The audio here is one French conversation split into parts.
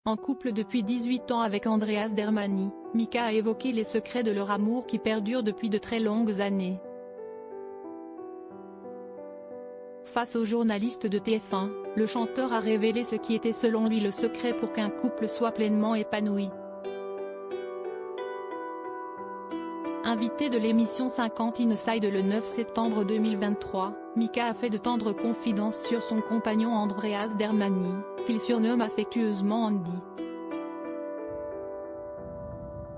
En couple depuis 18 ans avec Andreas Dermani, Mika a évoqué les secrets de leur amour qui perdure depuis de très longues années. Face aux journalistes de TF1, le chanteur a révélé ce qui était selon lui le secret pour qu'un couple soit pleinement épanoui. Invité de l'émission 50 Inside le 9 septembre 2023, Mika a fait de tendres confidences sur son compagnon Andreas Dermani, qu'il surnomme affectueusement Andy.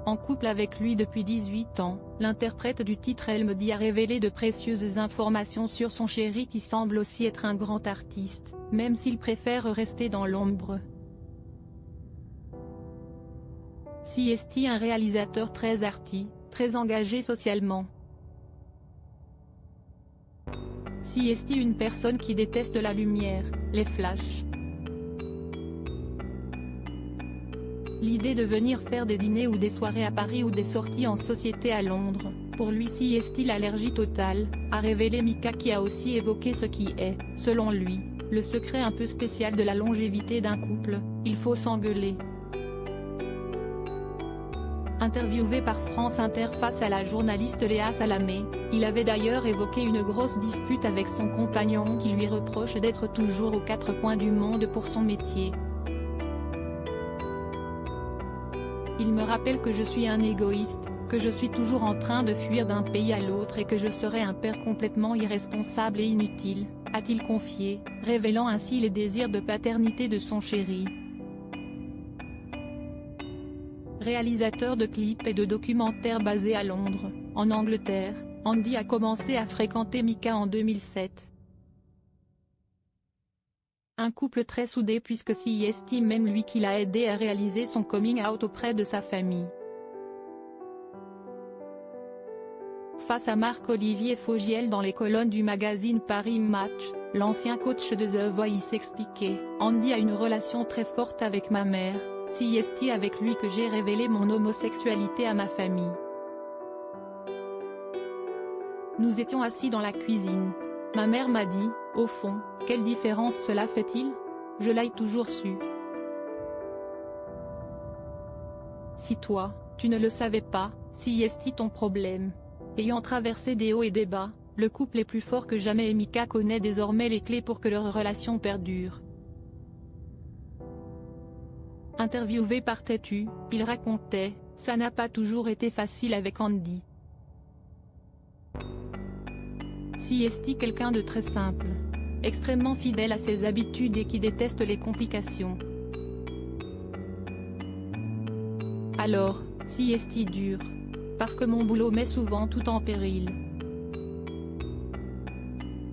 En couple avec lui depuis 18 ans, l'interprète du titre Elle me dit a révélé de précieuses informations sur son chéri qui semble aussi être un grand artiste, même s'il préfère rester dans l'ombre. CST, un réalisateur très arty, très engagé socialement. CST, une personne qui déteste la lumière, les flashs. L'idée de venir faire des dîners ou des soirées à Paris ou des sorties en société à Londres, pour lui CST l'allergie totale, a révélé Mika, qui a aussi évoqué ce qui est, selon lui, le secret un peu spécial de la longévité d'un couple: il faut s'engueuler. Interviewé par France Inter face à la journaliste Léa Salamé, il avait d'ailleurs évoqué une grosse dispute avec son compagnon qui lui reproche d'être toujours aux quatre coins du monde pour son métier. Il me rappelle que je suis un égoïste, que je suis toujours en train de fuir d'un pays à l'autre et que je serais un père complètement irresponsable et inutile, a-t-il confié, révélant ainsi les désirs de paternité de son chéri. Réalisateur de clips et de documentaires basé à Londres, en Angleterre, Andy a commencé à fréquenter Mika en 2007. Un couple très soudé puisque s'y estime même lui qu'il a aidé à réaliser son coming out auprès de sa famille. Face à Marc-Olivier Fogiel dans les colonnes du magazine Paris Match, l'ancien coach de The Voice expliquait: Andy a une relation très forte avec ma mère, c'est avec lui que j'ai révélé mon homosexualité à ma famille. Nous étions assis dans la cuisine. Ma mère m'a dit, au fond, quelle différence cela fait-il? Je l'ai toujours su. Si toi, tu ne le savais pas, si est ton problème. Ayant traversé des hauts et des bas, le couple est plus fort que jamais et Mika connaît désormais les clés pour que leur relation perdure. Interviewé par Têtu, il racontait: ça n'a pas toujours été facile avec Andy. CST, quelqu'un de très simple, extrêmement fidèle à ses habitudes et qui déteste les complications. Alors, CST dure. Parce que mon boulot met souvent tout en péril.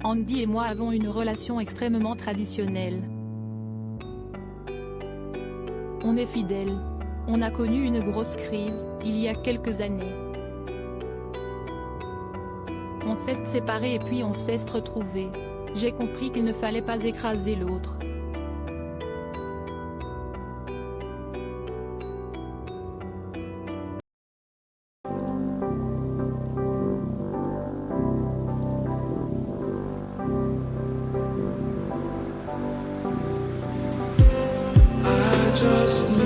Andy et moi avons une relation extrêmement traditionnelle. On est fidèles. On a connu une grosse crise, il y a quelques années. On s'est séparés et puis on s'est retrouvés. J'ai compris qu'il ne fallait pas écraser l'autre. Just